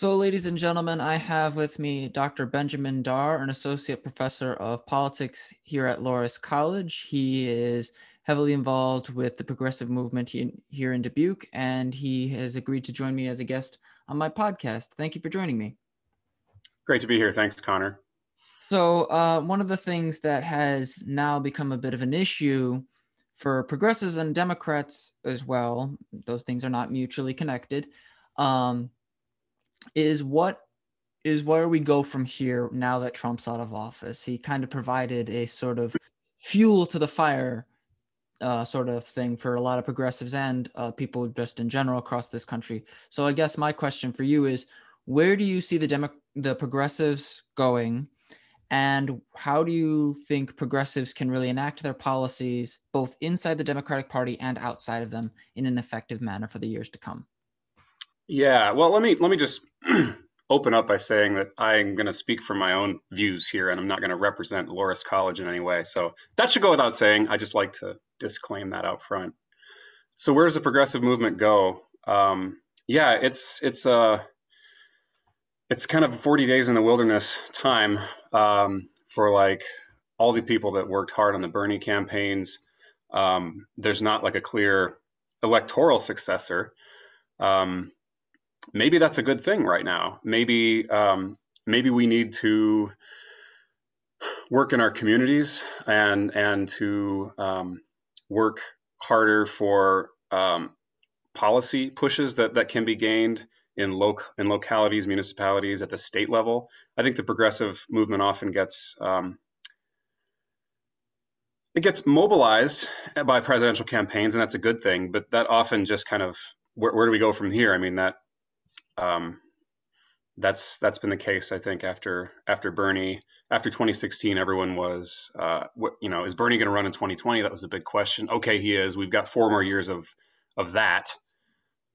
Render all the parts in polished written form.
So, ladies and gentlemen, I have with me Dr. Benjamin Darr, an associate professor of politics here at Loras College. He is heavily involved with the progressive movement here in Dubuque, and he has agreed to join me as a guest on my podcast. Thank you for joining me. Great to be here. Thanks, Connor. So, one of the things that has now become a bit of an issue for progressives and Democrats as well, those things are not mutually connected, is where we go from here now that Trump's out of office. He kind of provided a sort of fuel to the fire sort of thing for a lot of progressives and people just in general across this country. So I guess my question for you is, where do you see the progressives going, and how do you think progressives can really enact their policies both inside the Democratic Party and outside of them in an effective manner for the years to come? Yeah, well, let me just open up by saying that I'm going to speak from my own views here, and I'm not going to represent Loras College in any way. So that should go without saying. I just like to disclaim that out front. So where does the progressive movement go? Yeah, it's kind of 40 days in the wilderness time for like all the people that worked hard on the Bernie campaigns. There's not like a clear electoral successor. Maybe that's a good thing right now. Maybe we need to work in our communities and to work harder for policy pushes that can be gained in localities, municipalities, at the state level. I think the progressive movement often gets mobilized by presidential campaigns, and that's a good thing. But that often just kind of where do we go from here? I mean, that's been the case. I think after Bernie, after 2016, everyone was, is Bernie going to run in 2020? That was the big question. Okay, he is. We've got 4 more years of that.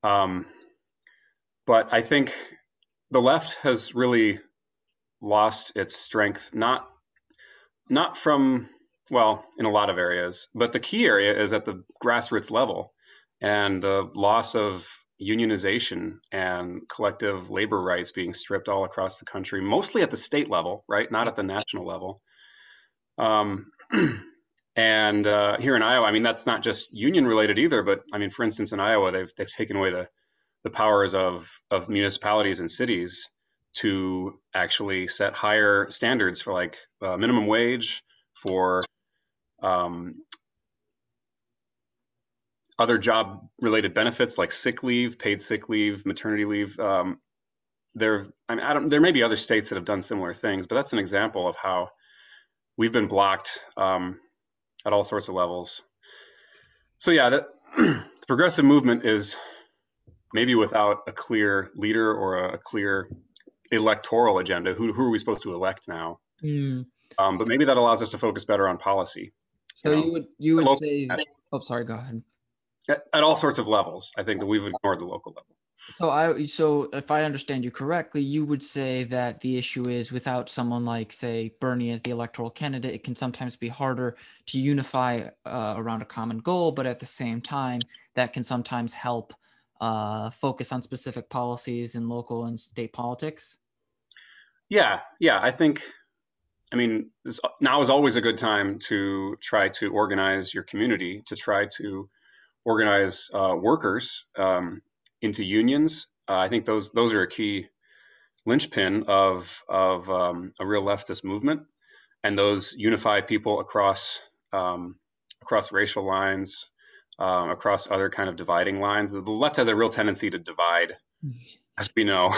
But I think the left has really lost its strength, not from, well, in a lot of areas, but the key area is at the grassroots level, and the loss of unionization and collective labor rights being stripped all across the country, mostly at the state level, right? Not at the national level. And here in Iowa, I mean, that's not just union related either, but I mean, for instance, in Iowa, they've taken away the powers of municipalities and cities to actually set higher standards for like minimum wage, for other job-related benefits like sick leave, paid sick leave, maternity leave. There may be other states that have done similar things, but that's an example of how we've been blocked at all sorts of levels. So yeah, the progressive movement is maybe without a clear leader or a clear electoral agenda. Who are we supposed to elect now? But maybe that allows us to focus better on policy. So you would say, oh, sorry, go ahead. At all sorts of levels, I think that we've ignored the local level. So if I understand you correctly, you would say that the issue is without someone like, say, Bernie as the electoral candidate, it can sometimes be harder to unify around a common goal, but at the same time, that can sometimes help focus on specific policies in local and state politics. Yeah. I mean, now is always a good time to try to organize your community, to try to organize workers into unions. I think those are a key linchpin of a real leftist movement, and those unify people across racial lines, across other kind of dividing lines. The left has a real tendency to divide, as we know,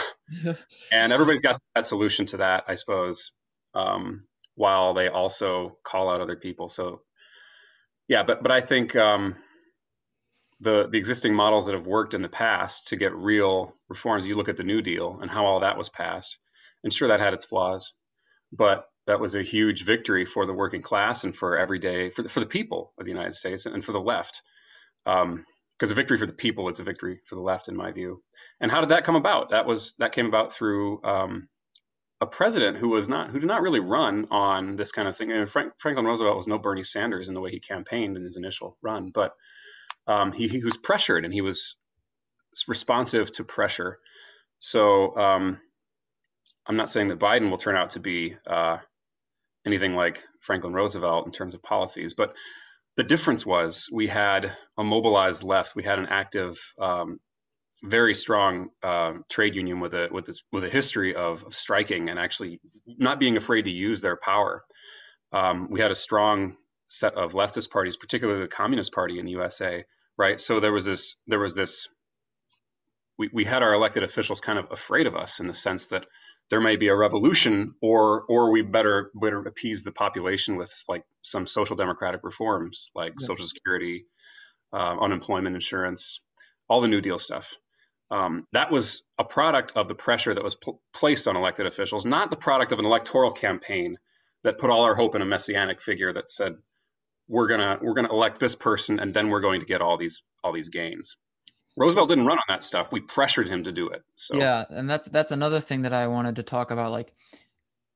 and everybody's got that solution to that, I suppose, while they also call out other people. So, yeah, but I think the existing models that have worked in the past to get real reforms, you look at the New Deal and how all that was passed, and sure, that had its flaws, but that was a huge victory for the working class and for everyday, for the people of the United States and for the left. Because a victory for the people, it's a victory for the left, in my view. And how did that come about? That came about through a president who did not really run on this kind of thing. And Franklin Roosevelt was no Bernie Sanders in the way he campaigned in his initial run, but he was pressured, and he was responsive to pressure. So I'm not saying that Biden will turn out to be anything like Franklin Roosevelt in terms of policies, but the difference was we had a mobilized left. We had an active, very strong trade union with a history of striking and actually not being afraid to use their power. We had a strong set of leftist parties, particularly the Communist Party in the USA, right? So we had our elected officials kind of afraid of us in the sense that there may be a revolution, or we better appease the population with like some social democratic reforms, like Yeah. Social Security, unemployment insurance, all the New Deal stuff. That was a product of the pressure that was placed on elected officials, not the product of an electoral campaign that put all our hope in a messianic figure that said we're gonna elect this person and then we're going to get all these gains. So Roosevelt didn't run on that stuff. We pressured him to do it. So yeah, and that's another thing that I wanted to talk about. Like,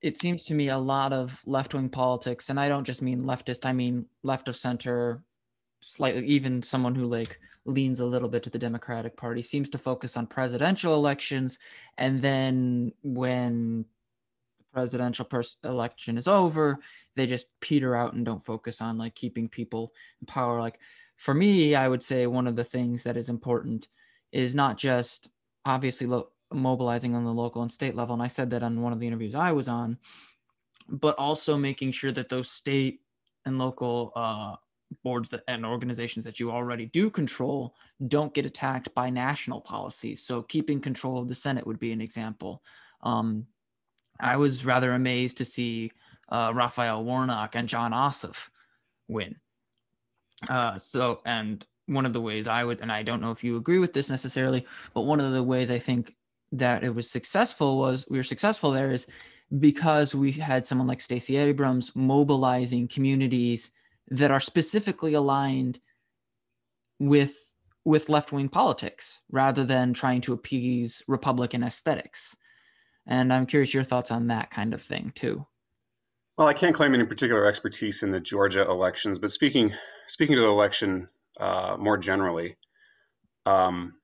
it seems to me a lot of left-wing politics, and I don't just mean leftist, I mean left of center, slightly even someone who like leans a little bit to the Democratic Party, seems to focus on presidential elections, and then when the presidential election is over, they just peter out and don't focus on like keeping people in power. Like, for me, I would say one of the things that is important is not just obviously mobilizing on the local and state level, and I said that on one of the interviews I was on, but also making sure that those state and local boards and organizations that you already do control don't get attacked by national policies. So keeping control of the Senate would be an example. I was rather amazed to see Raphael Warnock and John Ossoff win. And one of the ways I would, and I don't know if you agree with this necessarily, but one of the ways I think that it was successful was we were successful there is because we had someone like Stacey Abrams mobilizing communities that are specifically aligned with left-wing politics rather than trying to appease Republican aesthetics. And I'm curious your thoughts on that kind of thing too. well, I can't claim any particular expertise in the Georgia elections, but speaking to the election more generally, um,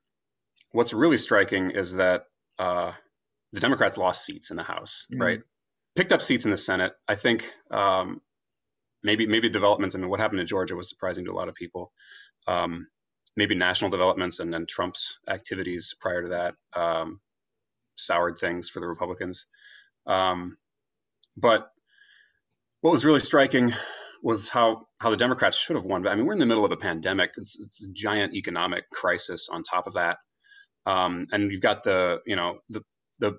what's really striking is that the Democrats lost seats in the House, right? Mm. Picked up seats in the Senate. I think maybe developments. I mean, what happened in Georgia was surprising to a lot of people. Um, Maybe national developments and then Trump's activities prior to that soured things for the Republicans. But what was really striking was how the Democrats should have won. But I mean, we're in the middle of a pandemic. It's a giant economic crisis on top of that, and you've got the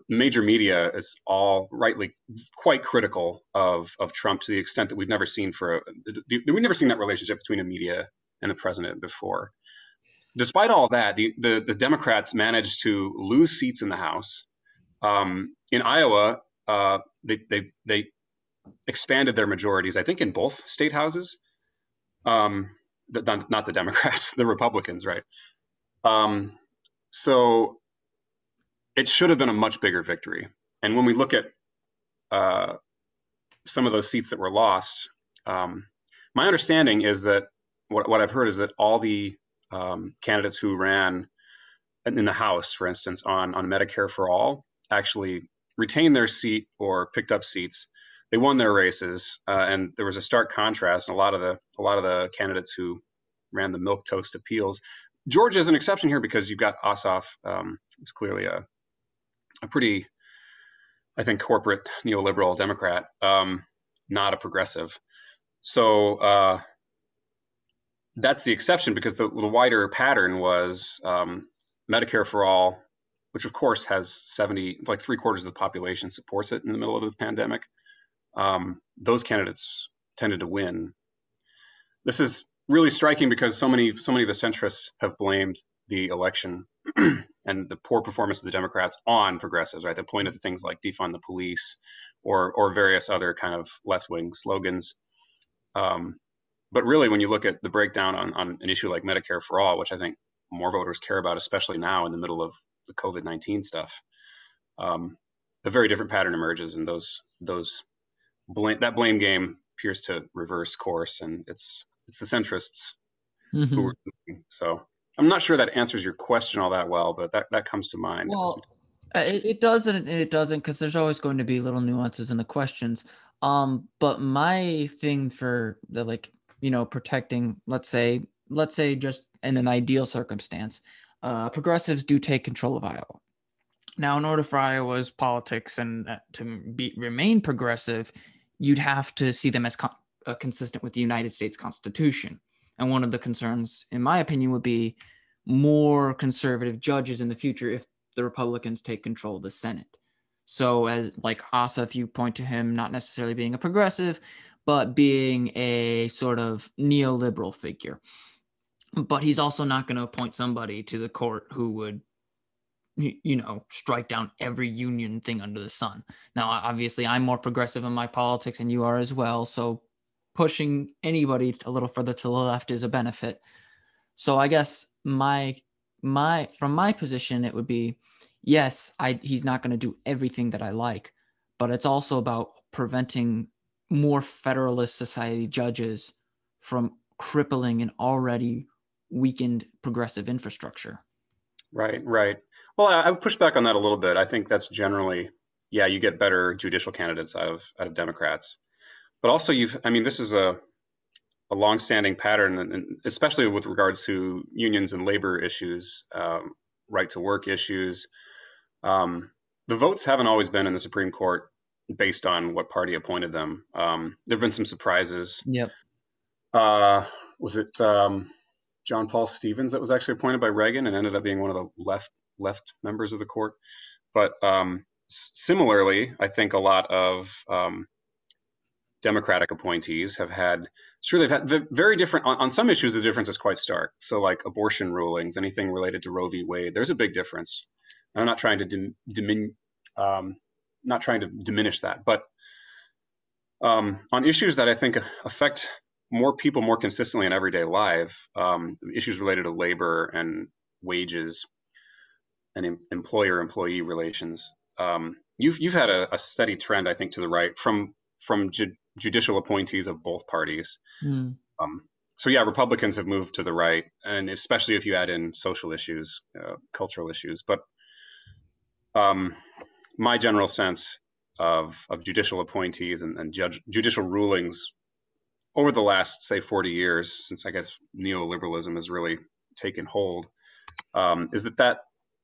major media is all rightly quite critical of Trump to the extent that we've never seen that relationship between the media and the president before. Despite all that, the Democrats managed to lose seats in the House. In Iowa, they expanded their majorities, I think, in both state houses. Not the Democrats, the Republicans, right? So it should have been a much bigger victory. And when we look at some of those seats that were lost, my understanding is that what I've heard is that all the candidates who ran in the House, for instance, on Medicare for All, actually retained their seat or picked up seats. They won their races, and there was a stark contrast. And a lot of the candidates who ran the milquetoast appeals. Georgia is an exception here because you've got Ossoff, who's clearly a pretty, I think, corporate neoliberal Democrat, not a progressive. So that's the exception because the wider pattern was Medicare for All, which of course has 70, like 3/4 of the population supports it in the middle of the pandemic. Those candidates tended to win. This is really striking because so many of the centrists have blamed the election and the poor performance of the Democrats on progressives, right? They pointed to things like defund the police or various other kind of left-wing slogans. But really, when you look at the breakdown on an issue like Medicare for All, which I think more voters care about, especially now in the middle of the COVID-19 stuff, a very different pattern emerges, and that blame game appears to reverse course, and it's the centrists who Mm-hmm. were losing. So I'm not sure that answers your question all that well, but that comes to mind. Well, It doesn't. It doesn't because there's always going to be little nuances in the questions. But my thing for the like, protecting, let's say just in an ideal circumstance, progressives do take control of Iowa. Now, in order for Iowa's politics and remain progressive, you'd have to see them as consistent with the United States Constitution. And one of the concerns, in my opinion, would be more conservative judges in the future if the Republicans take control of the Senate. So, as like Asa, if you point to him not necessarily being a progressive, but being a sort of neoliberal figure. But he's also not going to appoint somebody to the court who would strike down every union thing under the sun. Now, obviously, I'm more progressive in my politics and you are as well. So pushing anybody a little further to the left is a benefit. So I guess my from my position, it would be, yes, he's not going to do everything that I like, but it's also about preventing more Federalist Society judges from crippling an already weakened progressive infrastructure. Right, right. Well, I would push back on that a little bit. I think that's generally, yeah, you get better judicial candidates out of Democrats, but also I mean, this is a longstanding pattern, and especially with regards to unions and labor issues, right to work issues. The votes haven't always been in the Supreme Court based on what party appointed them. There have been some surprises. Yep. Was it John Paul Stevens that was actually appointed by Reagan and ended up being one of the left members of the court? But similarly, I think a lot of Democratic appointees have had, sure, they've had very different, on some issues, the difference is quite stark. So like abortion rulings, anything related to Roe v. Wade, there's a big difference. I'm not trying to not trying to diminish that, but on issues that I think affect more people more consistently in everyday life, issues related to labor and wages and employer-employee relations, you've had a steady trend, I think, to the right from judicial appointees of both parties. Mm. So yeah, Republicans have moved to the right, and especially if you add in social issues, cultural issues. But my general sense of judicial appointees and judicial rulings over the last, say, 40 years, since I guess neoliberalism has really taken hold, is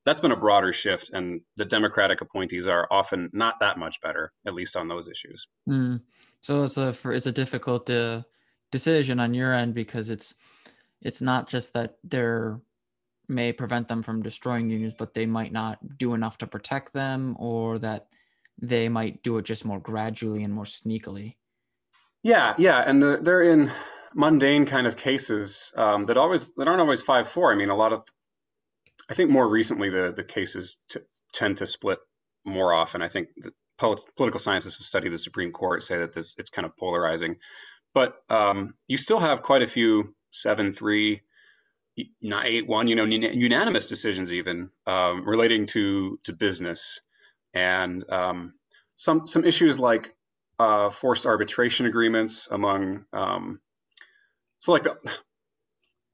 that's been a broader shift, and the Democratic appointees are often not that much better, at least on those issues. Mm. So it's a difficult decision on your end because it's not just that there may prevent them from destroying unions, but they might not do enough to protect them, or that they might do it just more gradually and more sneakily. Yeah, yeah, and they're in mundane kind of cases that aren't always 5-4. I mean, I think more recently the cases tend to split more often. I think the political scientists who study the Supreme Court say that it's kind of polarizing, but you still have quite a few 7-3, 8-1, unanimous decisions even relating to business and some issues like forced arbitration agreements among so like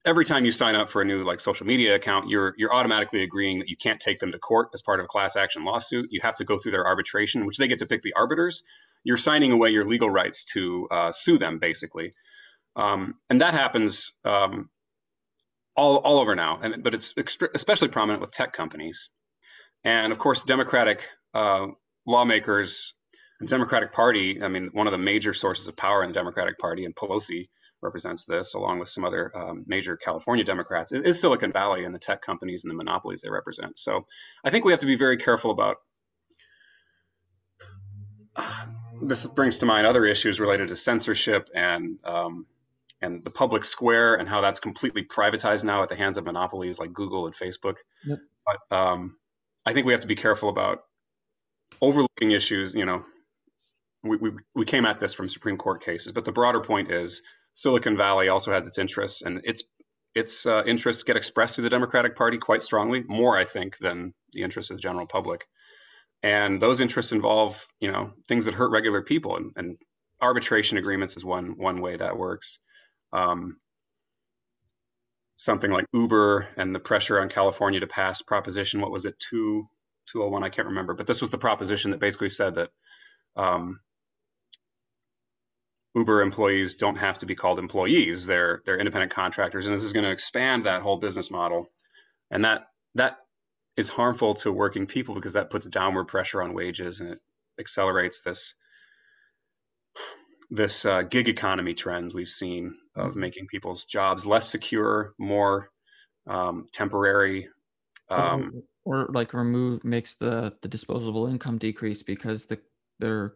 every time you sign up for a new like social media account, you're automatically agreeing that you can't take them to court as part of a class action lawsuit. You have to go through their arbitration, which they get to pick the arbiters. You're signing away your legal rights to sue them, basically, and that happens all over now. But it's especially prominent with tech companies, and of course, Democratic lawmakers. The Democratic Party, I mean, one of the major sources of power in the Democratic Party, and Pelosi represents this, along with some other major California Democrats, is Silicon Valley and the tech companies and the monopolies they represent. So I think we have to be very careful about this. Brings to mind other issues related to censorship and the public square and how that's completely privatized now at the hands of monopolies like Google and Facebook. Yep. But I think we have to be careful about overlooking issues. We came at this from Supreme Court cases, but the broader point is Silicon Valley also has its interests, and its interests get expressed through the Democratic Party quite strongly, more I think than the interests of the general public. And those interests involve things that hurt regular people, and arbitration agreements is one way that works. Something like Uber and the pressure on California to pass Proposition, what was it, 2 201, I can't remember, but this was the proposition that basically said that um, Uber employees don't have to be called employees; they're independent contractors, and this is going to expand that whole business model, and that is harmful to working people because that puts downward pressure on wages and it accelerates this gig economy trend we've seen of Mhm. making people's jobs less secure, more temporary. or, Um, or like remove makes the disposable income decrease because their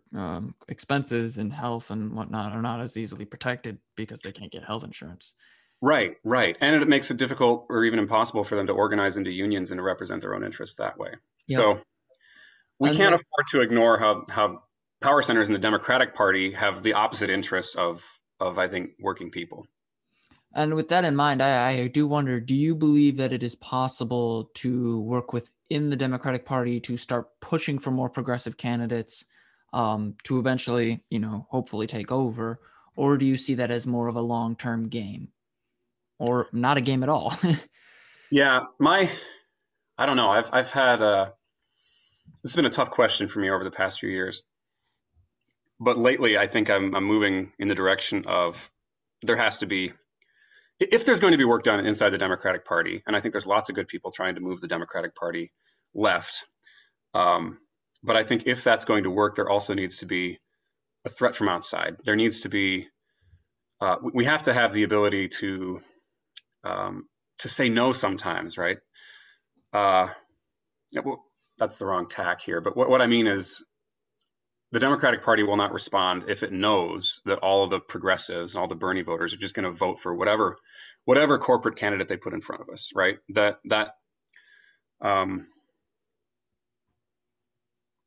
expenses and health and whatnot are not as easily protected because they can't get health insurance. right, right. And it makes it difficult or even impossible for them to organize into unions and to represent their own interests that way. Yep. So we And can't afford to ignore how power centers in the Democratic Party have the opposite interests of I think working people. with that in mind, I do wonder, do you believe that it is possible to work within the Democratic Party to start pushing for more progressive candidates to eventually, hopefully take over? Or do you see that as more of a long-term game or not a game at all? Yeah, my I don't know. I've had this has been a tough question for me over the past few years, but lately I think I'm moving in the direction of there has to be if there's going to be work done inside the Democratic Party, and I think there's lots of good people trying to move the Democratic Party left. Um, but I think if that's going to work, there also needs to be a threat from outside. There needs to be we have to have the ability to say no sometimes, right? Uh, yeah, well, that's the wrong tack here. But what I mean is the Democratic Party will not respond if it knows that all of the progressives and all the Bernie voters are just going to vote for whatever corporate candidate they put in front of us, right? Um,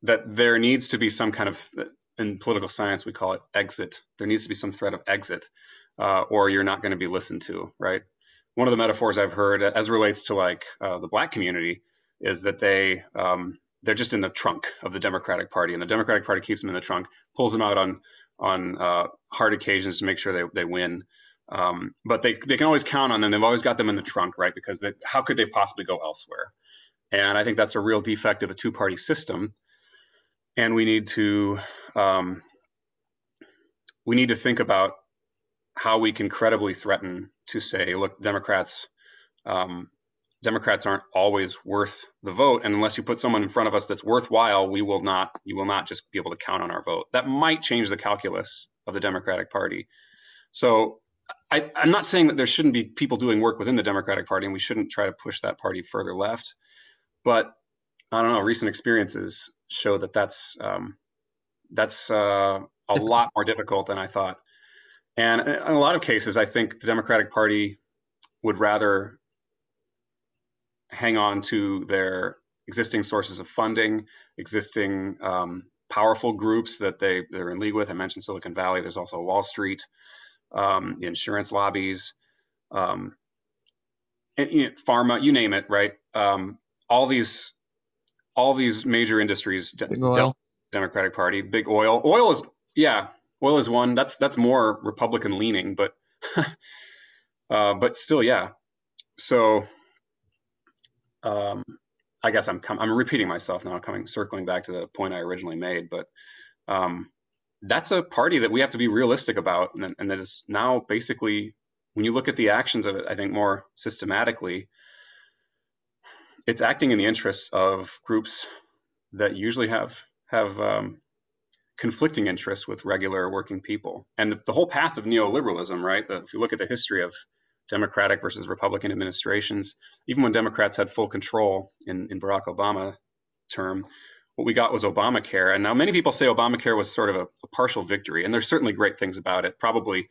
that there needs to be some kind of in political science we call it exit. There needs to be some threat of exit, or you're not going to be listened to, right? One of the metaphors I've heard as relates to like the black community is that they're just in the trunk of the Democratic Party, and the Democratic Party keeps them in the trunk, pulls them out on hard occasions to make sure they win. But they can always count on them. They've always got them in the trunk, right? Because how could they possibly go elsewhere? And I think that's a real defect of a two-party system. And um, we need to think about how we can credibly threaten to say, look, Democrats aren't always worth the vote, and unless you put someone in front of us that's worthwhile, you will not just be able to count on our vote. That might change the calculus of the Democratic Party. So I'm not saying that there shouldn't be people doing work within the Democratic Party, and we shouldn't try to push that party further left. But I don't know. Recent experiences show that that's a lot more difficult than I thought. And in a lot of cases, I think the Democratic Party would rather hang on to their existing sources of funding, existing powerful groups that they're in league with. I mentioned Silicon Valley. There's also Wall Street, the insurance lobbies, um, and, pharma, you name it, right? All these major industries Big dealt oil. with the Democratic Party. Big oil. Oil is one. That's more Republican leaning, but still, yeah. So um, I guess I'm repeating myself now, circling back to the point I originally made, but um, that's a party that we have to be realistic about, and that is now basically, when you look at the actions of it, I think more systematically, it's acting in the interests of groups that usually have conflicting interests with regular working people. And the whole path of neoliberalism, right? If you look at the history of Democratic versus Republican administrations, even when Democrats had full control in Barack Obama term, what we got was Obamacare. And now many people say Obamacare was sort of a partial victory. And there's certainly great things about it. Probably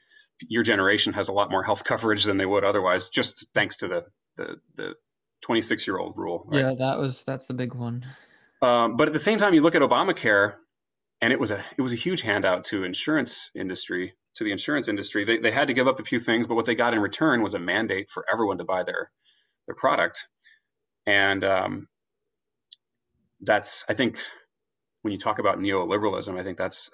your generation has a lot more health coverage than they would otherwise, just thanks to the 26-year-old rule, right? Yeah, that's the big one. But at the same time, you look at Obamacare, and it was a huge handout to the insurance industry. They had to give up a few things, but what they got in return was a mandate for everyone to buy their product. And that's, I think, when you talk about neoliberalism, I think that's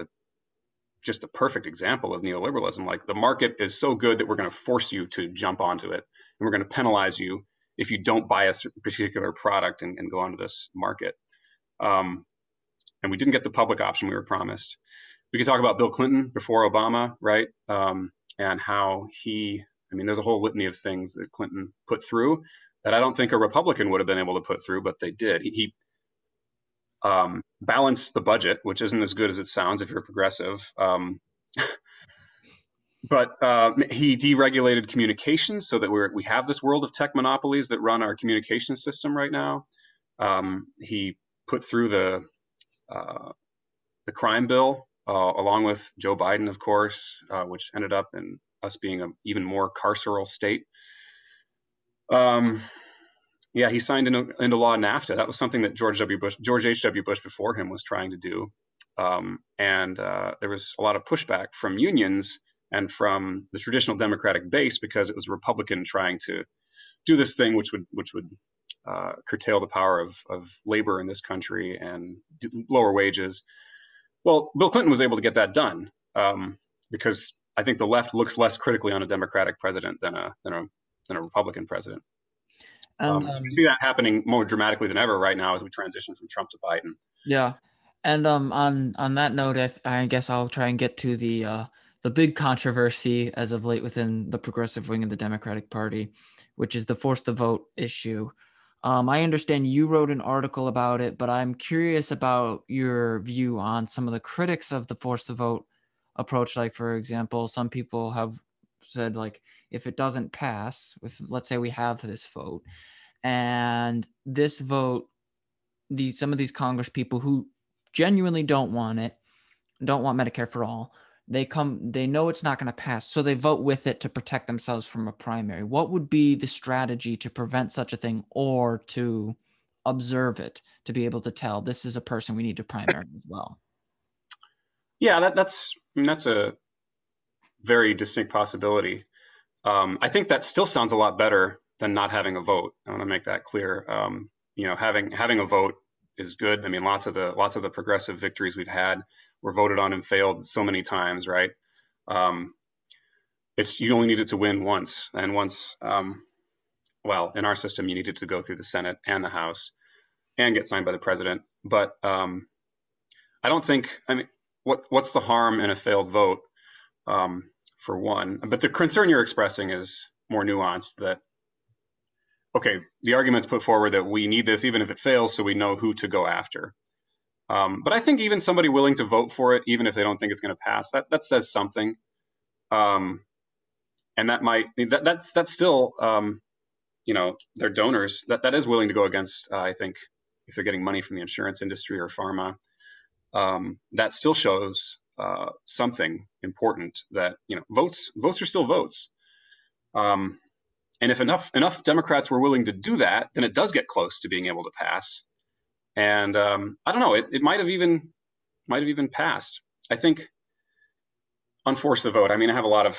just a perfect example of neoliberalism. Like, the market is so good that we're going to force you to jump onto it, and we're going to penalize you if you don't buy a particular product and go onto this market. And we didn't get the public option we were promised. We could talk about Bill Clinton before Obama, right? And how there's a whole litany of things that Clinton put through that I don't think a Republican would have been able to put through, but they did. He balanced the budget, which isn't as good as it sounds if you're progressive. But he deregulated communications so that we have this world of tech monopolies that run our communication system right now. He put through the crime bill, along with Joe Biden, of course, which ended up in us being an even more carceral state. He signed into law NAFTA. That was something that George H.W. Bush before him was trying to do. And there was a lot of pushback from unions and from the traditional Democratic base because it was a Republican trying to do this thing, which would curtail the power of labor in this country and lower wages. Well, Bill Clinton was able to get that done because I think the left looks less critically on a Democratic president than a Republican president. And we see that happening more dramatically than ever right now as we transition from Trump to Biden. yeah, and on that note, I guess I'll try and get to the big controversy as of late within the progressive wing of the Democratic Party, which is the force the vote issue. I understand you wrote an article about it, but I'm curious about your view on some of the critics of the force the vote approach. Like, for example, some people have said, like, if it doesn't pass, if let's say we have this vote, and this vote, some of these Congress people who genuinely don't want Medicare for all, they know it's not going to pass, so they vote with it to protect themselves from a primary. What would be the strategy to prevent such a thing, or to observe it, to be able to tell this is a person we need to primary as well? Yeah, that's a very distinct possibility. I think that still sounds a lot better than not having a vote. I want to make that clear. Having a vote is good. I mean, lots of the progressive victories we've had were voted on and failed so many times, right? You only needed to win once, and once, in our system, you needed to go through the Senate and the House and get signed by the president. But I don't think. I mean, what's the harm in a failed vote? For one, but the concern you're expressing is more nuanced. That okay, the argument's put forward that we need this even if it fails, so we know who to go after. But I think even somebody willing to vote for it, even if they don't think it's going to pass, that says something. And that's still, their donors, that is willing to go against, I think, if they're getting money from the insurance industry or pharma, that still shows something important, that, votes are still votes. And if enough Democrats were willing to do that, then it does get close to being able to pass. And I don't know, it might have even passed. I think unforce the vote. I mean, I have a lot of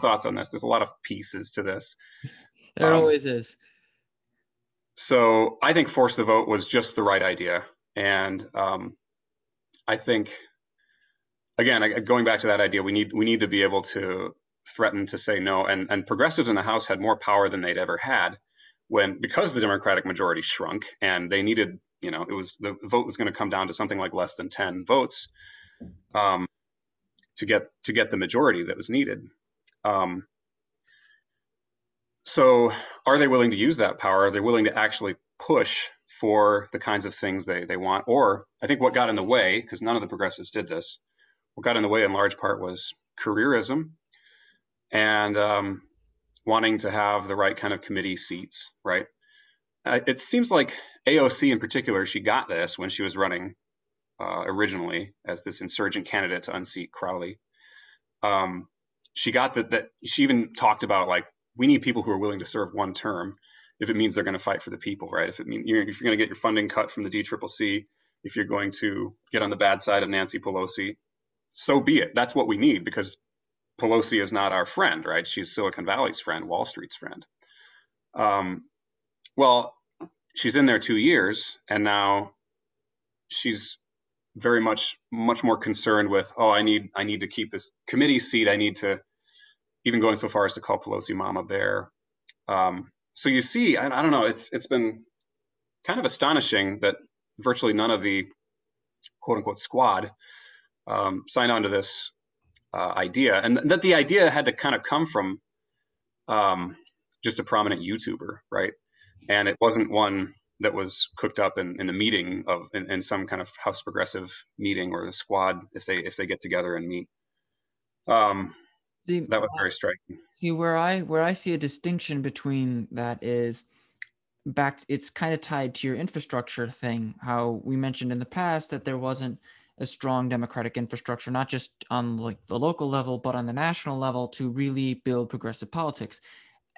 thoughts on this. There's a lot of pieces to this. There always is. So I think force the vote was just the right idea. And I think, again, going back to that idea, we need to be able to threaten to say no. And progressives in the House had more power than they'd ever had because the Democratic majority shrunk, and they needed, the vote was going to come down to something like less than 10 votes to get the majority that was needed. So are they willing to use that power? Are they willing to actually push for the kinds of things they want? Or I think what got in the way, because none of the progressives did this, what got in the way in large part was careerism and wanting to have the right kind of committee seats, right? It seems like AOC in particular, she got this when she was running originally as this insurgent candidate to unseat Crowley. She got that she even talked about, like, we need people who are willing to serve one term if it means they're going to fight for the people, right? If you're going to get your funding cut from the DCCC, if you're going to get on the bad side of Nancy Pelosi, so be it. That's what we need, because Pelosi is not our friend, right? She's Silicon Valley's friend, Wall Street's friend. Well, she's in there 2 years, and now she's very much more concerned with, I need to keep this committee seat. I need to, even going so far as to call Pelosi Mama Bear. So you see, I don't know, it's been kind of astonishing that virtually none of the quote unquote squad signed on to this idea, and that the idea had to kind of come from just a prominent YouTuber, right? And it wasn't one that was cooked up in a meeting in some kind of House Progressive meeting or the squad if they get together and meet. Um, See, that was very striking. see where I see a distinction between that is back it's kind of tied to your infrastructure thing, how we mentioned in the past that there wasn't a strong democratic infrastructure, not just on like the local level but on the national level, to really build progressive politics.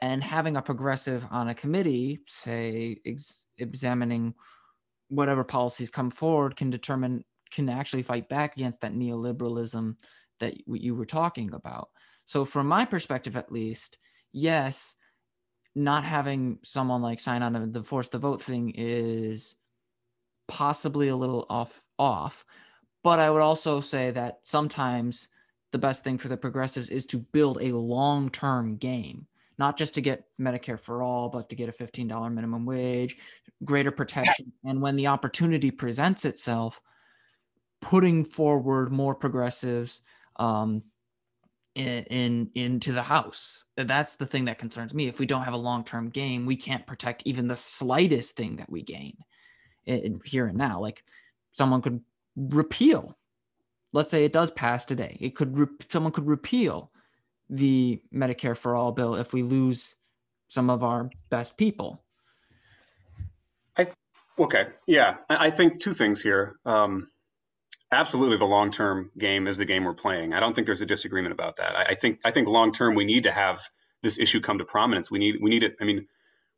And having a progressive on a committee, say examining whatever policies come forward, can actually fight back against that neoliberalism that you were talking about. So from my perspective at least, yes, not having someone like sign on to the force the vote thing is possibly a little off. But I would also say that sometimes the best thing for the progressives is to build a long-term game, not just to get Medicare for all, but to get a $15 minimum wage, greater protection, and when the opportunity presents itself, putting forward more progressives into the house. That's the thing that concerns me. If we don't have a long-term game, we can't protect even the slightest thing that we gain here and now. Like someone could repeal. Let's say it does pass today. Someone could repeal the Medicare for all bill if we lose some of our best people. I okay, yeah. I think two things here. Absolutely, the long term game is the game we're playing. I don't think there's a disagreement about that. I think long term we need to have this issue come to prominence. We need it. I mean,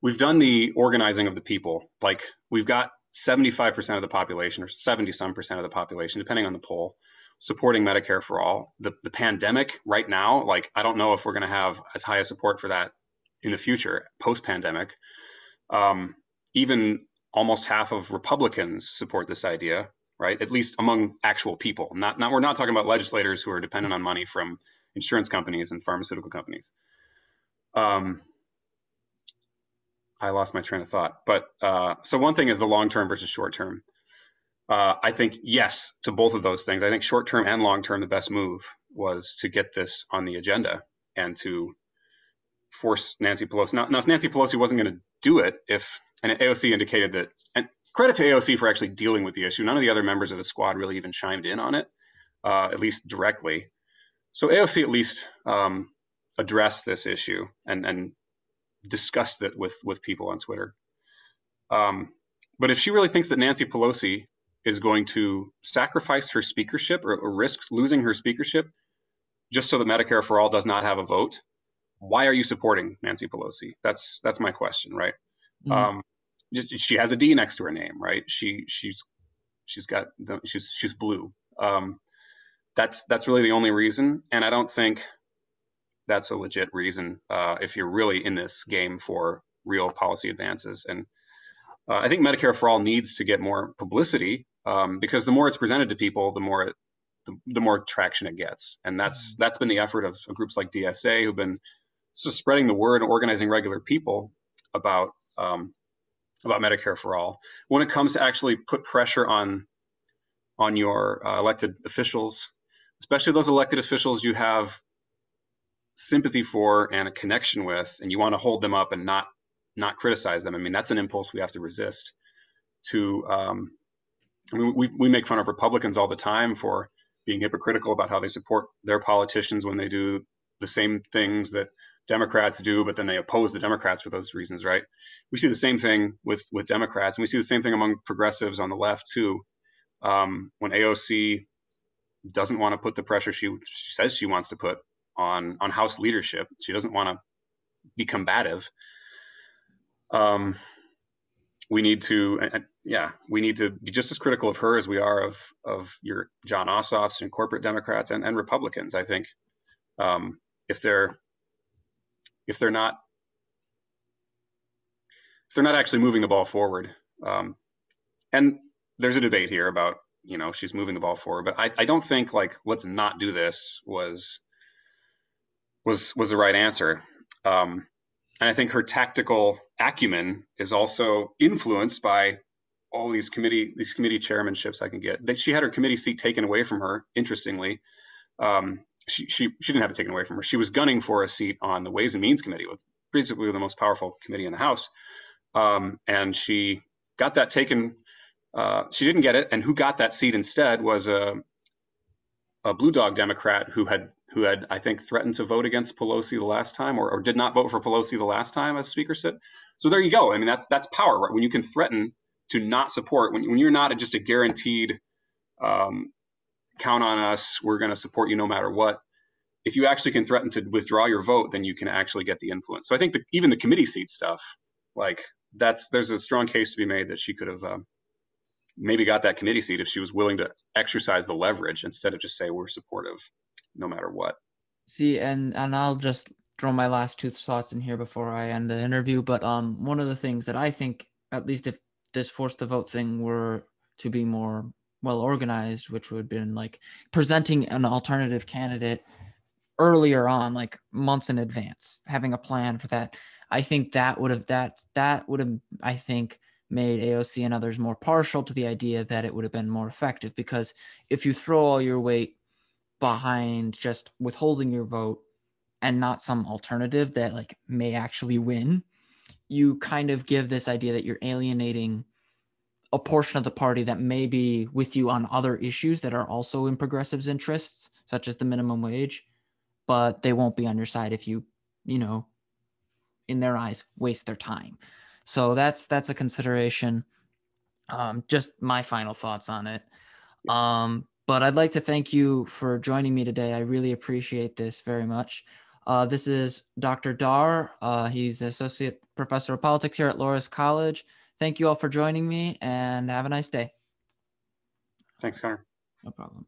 we've done the organizing of the people. Like we've got 75% of the population or 70 some percent of the population, depending on the poll, supporting Medicare for all. The pandemic right now, like I don't know if we're going to have as high a support for that in the future post pandemic. Even almost half of Republicans support this idea, right? At least among actual people. Not we're not talking about legislators who are dependent on money from insurance companies and pharmaceutical companies. I lost my train of thought. But so one thing is the long term versus short term. I think yes to both of those things. I think short term and long term, the best move was to get this on the agenda and to force Nancy Pelosi. Now if Nancy Pelosi wasn't going to do it, and AOC indicated that, and credit to AOC for actually dealing with the issue. None of the other members of the squad really even chimed in on it, at least directly. So AOC at least addressed this issue and discussed it with people on Twitter. But if she really thinks that Nancy Pelosi is going to sacrifice her speakership or risk losing her speakership just so that Medicare for all does not have a vote, why are you supporting Nancy Pelosi? That's my question, right? Mm-hmm. She has a D next to her name, right? She's blue. That's really the only reason, and I don't think that's a legit reason if you're really in this game for real policy advances. And I think Medicare for all needs to get more publicity because the more it's presented to people, the more traction it gets, and that's been the effort of groups like DSA who've been just spreading the word and organizing regular people about Medicare for all. When it comes to actually put pressure on your elected officials, especially those elected officials you have sympathy for and a connection with, and you want to hold them up and not criticize them. I mean, that's an impulse we have to resist. We make fun of Republicans all the time for being hypocritical about how they support their politicians when they do the same things that Democrats do, but then they oppose the Democrats for those reasons, right? We see the same thing with Democrats, and we see the same thing among progressives on the left too. When AOC doesn't want to put the pressure she says she wants to put on House leadership, she doesn't want to be combative. We need to be just as critical of her as we are of your John Ossoffs and corporate Democrats and Republicans. I think if they're not actually moving the ball forward, and there's a debate here about she's moving the ball forward, but I don't think like let's not do this was the right answer. And I think her tactical acumen is also influenced by all these committee chairmanships I can get. That she had her committee seat taken away from her. Interestingly, she didn't have it taken away from her. She was gunning for a seat on the Ways and Means Committee, with basically the most powerful committee in the House, and she got that taken. She didn't get it, and who got that seat instead was a blue dog Democrat who had I think threatened to vote against Pelosi the last time, or did not vote for Pelosi the last time, as Speaker said. So there you go. I mean, that's power, right? When you can threaten to not support, when you're not just a guaranteed count on us, we're going to support you no matter what. If you actually can threaten to withdraw your vote, then you can actually get the influence. So I think even the committee seat stuff, like there's a strong case to be made that she could have maybe got that committee seat if she was willing to exercise the leverage instead of just say we're supportive no matter what. See, and I'll just throw my last two thoughts in here before I end the interview. But one of the things that I think, at least if this forced the vote thing were to be more well organized, which would have been like presenting an alternative candidate earlier on, like months in advance, having a plan for that. I think that would have I think made AOC and others more partial to the idea that it would have been more effective, because if you throw all your weight behind just withholding your vote and not some alternative that like may actually win, you kind of give this idea that you're alienating a portion of the party that may be with you on other issues that are also in progressives' interests, such as the minimum wage, but they won't be on your side if you know, in their eyes, waste their time. So that's a consideration. Just my final thoughts on it. But I'd like to thank you for joining me today. I really appreciate this very much. This is Dr. Darr. He's Associate Professor of Politics here at Loras College. Thank you all for joining me, and have a nice day. Thanks, Connor. No problem.